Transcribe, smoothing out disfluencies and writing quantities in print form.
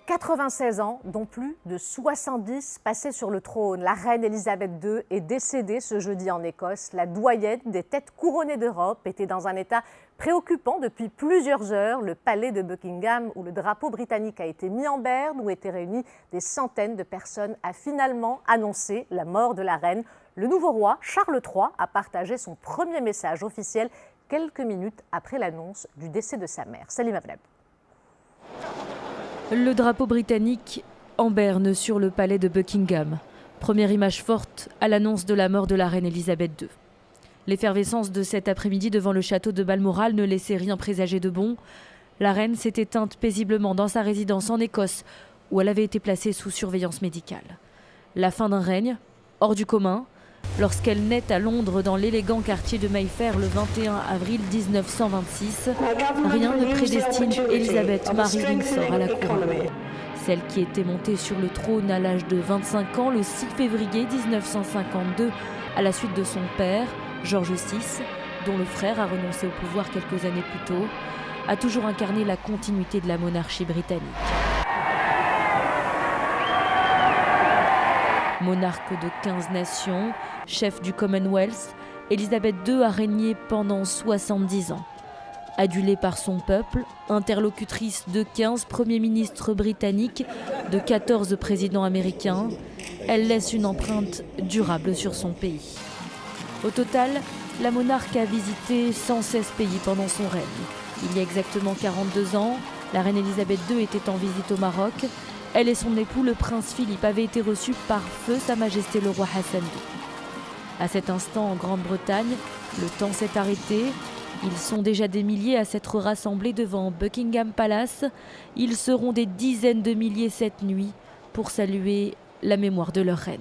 96 ans, dont plus de 70 passés sur le trône. La reine Elisabeth II est décédée ce jeudi en Écosse. La doyenne des têtes couronnées d'Europe était dans un état préoccupant depuis plusieurs heures. Le palais de Buckingham, où le drapeau britannique a été mis en berne, où étaient réunies des centaines de personnes, a finalement annoncé la mort de la reine. Le nouveau roi, Charles III, a partagé son premier message officiel quelques minutes après l'annonce du décès de sa mère. Salim Ablab. Le drapeau britannique en berne sur le palais de Buckingham. Première image forte à l'annonce de la mort de la reine Elisabeth II. L'effervescence de cet après-midi devant le château de Balmoral ne laissait rien présager de bon. La reine s'est éteinte paisiblement dans sa résidence en Écosse, où elle avait été placée sous surveillance médicale. La fin d'un règne, hors du commun, lorsqu'elle naît à Londres dans l'élégant quartier de Mayfair le 21 avril 1926, rien ne prédestine Elisabeth Marie Windsor à la couronne. Celle qui était montée sur le trône à l'âge de 25 ans le 6 février 1952 à la suite de son père, George VI, dont le frère a renoncé au pouvoir quelques années plus tôt, a toujours incarné la continuité de la monarchie britannique. Monarque de 15 nations, chef du Commonwealth, Elisabeth II a régné pendant 70 ans. Adulée par son peuple, interlocutrice de 15 premiers ministres britanniques, de 14 présidents américains, elle laisse une empreinte durable sur son pays. Au total, la monarque a visité 116 pays pendant son règne. Il y a exactement 42 ans, la reine Elisabeth II était en visite au Maroc. Elle et son époux, le prince Philippe, avaient été reçus par feu Sa Majesté le roi Hassan II. À cet instant, en Grande-Bretagne, le temps s'est arrêté. Ils sont déjà des milliers à s'être rassemblés devant Buckingham Palace. Ils seront des dizaines de milliers cette nuit pour saluer la mémoire de leur reine.